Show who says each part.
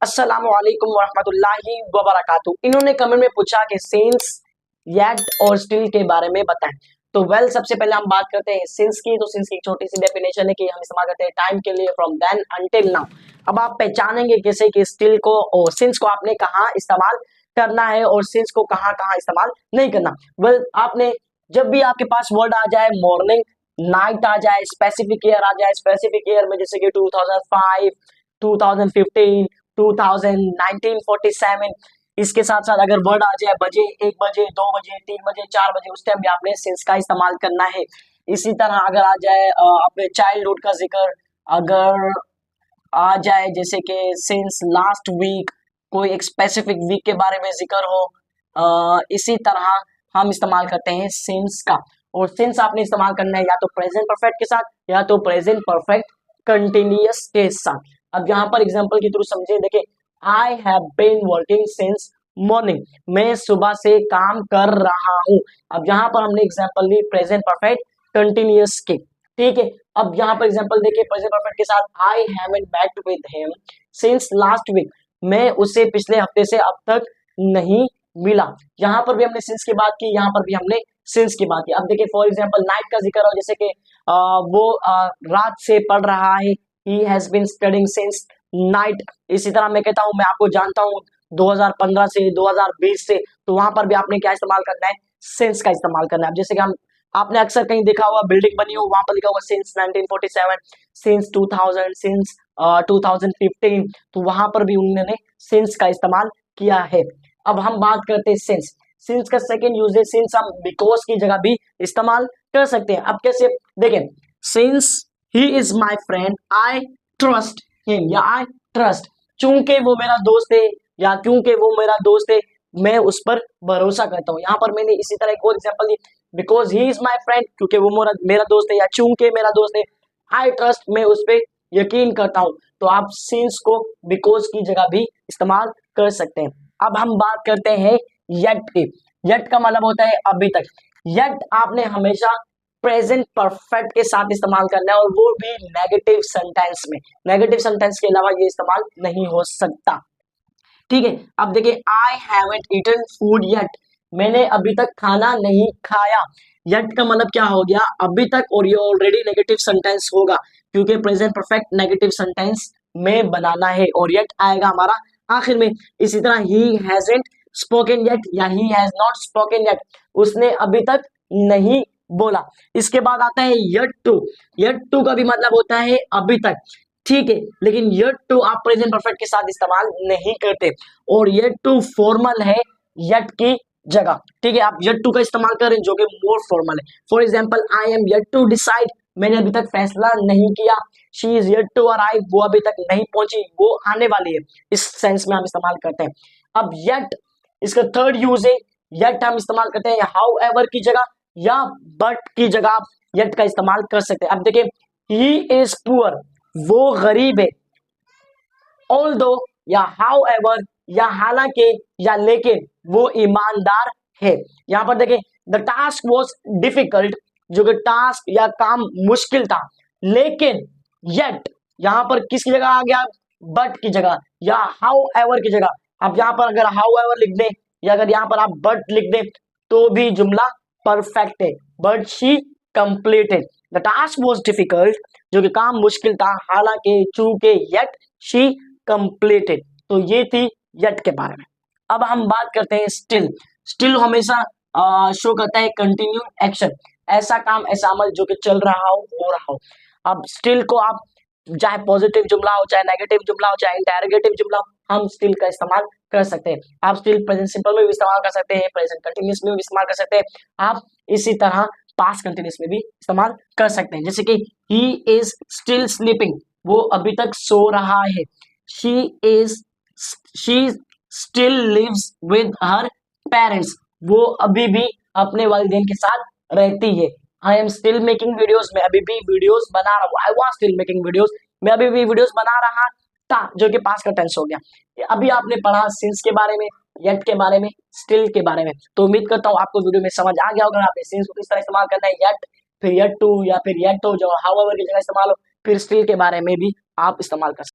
Speaker 1: अस्सलामु अलैकुम वरहमतुल्लाहि वबरकातुहू। इन्होंने कमेंट में पूछा कि सिंस, येट और स्टिल के बारे में बताएं। तो सबसे पहले हम बात करते हैं सिंस की। तो सिंस की छोटी सी डेफिनेशन है कि हम इस्तेमाल करते हैं टाइम के लिए, फ्रॉम देन अंटिल नाउ। अब आप पहचानेंगे कैसे कि स्टिल को और सिंस को आपने कहाँ इस्तेमाल करना है और सिंस को कहाँ कहाँ इस्तेमाल नहीं करना। आपने जब भी आपके पास वर्ड आ जाए, मॉर्निंग, नाइट आ जाए, स्पेसिफिक ईयर आ जाए, स्पेसिफिक ईयर में जैसे कि 2005, 2015, 2000, 1947, इसके साथ साथ अगर वर्ड आ जाए बजे, 1 बजे, 2 बजे, 3 बजे, 4 बजे, उस टाइम भी आपने सिंस का इस्तेमाल करना है। इसी तरह अगर आ जाए अपने चाइल्डहुड का जिक्र, अगर आ जाए जैसे कि सिंस लास्ट वीक, कोई एक स्पेसिफिक वीक के बारे में जिक्र हो, इसी तरह हम इस्तेमाल करते हैं सिंस का। और सिंस आपने इस्तेमाल करना है या तो प्रेजेंट परफेक्ट के साथ या तो प्रेजेंट परफेक्ट कंटिन्यूअस के साथ। अब यहाँ पर एग्जांपल के थ्रू समझे, देखिए I have been working since morning, मैं सुबह से काम कर रहा हूँ। अब यहाँ पर हमने एग्जांपल ली प्रेजेंट परफेक्ट कंटिन्यूअस के, ठीक है। अब यहाँ पर एग्जांपल देखिए प्रेजेंट परफेक्ट के साथ I haven't met with him since last week, मैं उससे पिछले हफ्ते से अब तक नहीं मिला। यहाँ पर भी हमने सिंस की बात की, यहाँ पर भी हमने सिंस की बात की। अब देखिए फॉर एग्जांपल नाइट का जिक्र हो, जैसे कि वो रात से पढ़ रहा है, he has been studying since night। इसी तरह मैं कहता हूँ मैं आपको जानता हूँ 2015 से 2020 से, तो वहां पर भी आपने क्या इस्तेमाल करना है, सिंस का इस्तेमाल करना है। अब जैसे कि हम आपने अक्सर कहीं देखा हुआ बिल्डिंग बनी हो, वहां पर लिखा हुआ सिंस 1947, सिंस 2000, सिंस 2015, तो वहां पर भी उन्होंने सिंस का इस्तेमाल किया है। अब हम बात करते हैं सिंस। सिंस का सेकेंड यूज है सिंस हम बिकॉज की जगह भी इस्तेमाल कर सकते हैं। अब कैसे, देखें since he is my friend I trust him, या आई ट्रस्ट, चूंकि वो मेरा दोस्त है या क्योंकि वो मेरा दोस्त है मैं उस पर भरोसा करता हूँ। यहाँ पर मैंने इसी तरह एक और example the, because he is my friend, क्योंकि वो मेरा दोस्त है या चूंकि मेरा दोस्त है, आई ट्रस्ट, मैं उस पर यकीन करता हूँ। तो आप सिंस को बिकॉज की जगह भी इस्तेमाल कर सकते हैं। अब हम बात करते हैं येट की। येट का मतलब होता है अभी तक। येट आपने हमेशा प्रेजेंट परफेक्ट के साथ इस्तेमाल करना है, और वो भी नेगेटिव सेंटेंस में। नेगेटिव सेंटेंस के अलावा ये इस्तेमाल नहीं हो सकता, ठीक है। अब देखिए I haven't eaten food yet, मैंने अभी तक खाना नहीं खाया। येट का मतलब क्या हो गया, अभी तक, और ये ऑलरेडी नेगेटिव सेंटेंस होगा क्योंकि प्रेजेंट परफेक्ट नेगेटिव सेंटेंस में बनाना है, और येट आएगा हमारा आखिर में। इसी तरह ही हैजंट स्पोकन येट या he has not spoken yet, उसने अभी तक नहीं बोला। इसके बाद आता है येट टू। येट टू का भी मतलब होता है अभी तक, ठीक है, लेकिन येट टू आप प्रेजेंट परफेक्ट के साथ इस्तेमाल नहीं करते, और येट टू फॉर्मल है येट की जगह, ठीक है। आप येट टू का इस्तेमाल करें जो कि मोर फॉर्मल है। For example I am yet to decide, मैंने अभी तक फैसला नहीं किया। She is yet to arrive, वो अभी तक नहीं पहुंची, वो आने वाली है, इस सेंस में हम इस्तेमाल करते हैं। अब येट, इसका थर्ड यूज है, येट हम इस्तेमाल करते हैं हाउ एवर की जगह या बट की जगह आप येट का इस्तेमाल कर सकते हैं। अब देखिए ही इज पुअर, वो गरीब है, ऑल्दो या हाउ एवर या हालांकि या लेकिन वो ईमानदार है। यहां पर देखें द टास्क वॉज डिफिकल्ट, जो कि टास्क या काम मुश्किल था, लेकिन येट यहां पर किसकी जगह आ गया, बट की जगह या हाउ एवर की जगह। अब यहां पर अगर हाउ एवर लिख दें या अगर यहां पर आप बट लिख दें तो भी जुमला परफेक्ट है। But she completed the task was difficult, जो कि काम मुश्किल था, हालांकि चूंकि येट शी कंप्लीटेड। तो ये थी येट के बारे में। अब हम बात करते हैं स्टिल। स्टिल हमेशा शो करता है कंटिन्यू एक्शन, ऐसा काम ऐसा अमल जो कि चल रहा हो रहा हो। अब स्टिल को आप चाहे पॉजिटिव जुमला हो, चाहे नेगेटिव जुमला हो, चाहे इंटरोगेटिव जुमला हो, हम स्टिल का इस्तेमाल कर सकते हैं। आप स्टिल प्रेजेंट सिंपल में भी इस्तेमाल कर सकते हैं, प्रेजेंट कंटिन्यूअस में भी इस्तेमाल कर सकते हैं, आप इसी तरह पास्ट कंटिन्यूअस में भी इस्तेमाल कर सकते हैं। जैसे कि ही इज स्टिल स्लीपिंग, वो अभी तक सो रहा है। She still lives with her parents, वो अभी भी अपने वालिदैन के साथ रहती है। I am still making videos, मैं अभी भी वीडियोस बना रहा हूँ। I was still making videos, मैं अभी भी वीडियोस बना रहा था, जो कि पास्ट का टेंस हो गया। अभी आपने पढ़ा सिंस के बारे में, येट के बारे में, स्टिल के बारे में। तो उम्मीद करता हूँ आपको वीडियो में समझ आ गया होगा। आपने सिंस को किस तरह इस्तेमाल करना है, येट, फिर येट टू, या फिर येट टू जो हाउ एवर की जगह इस्तेमाल हो, फिर स्टिल के बारे में भी आप इस्तेमाल कर सकते हैं।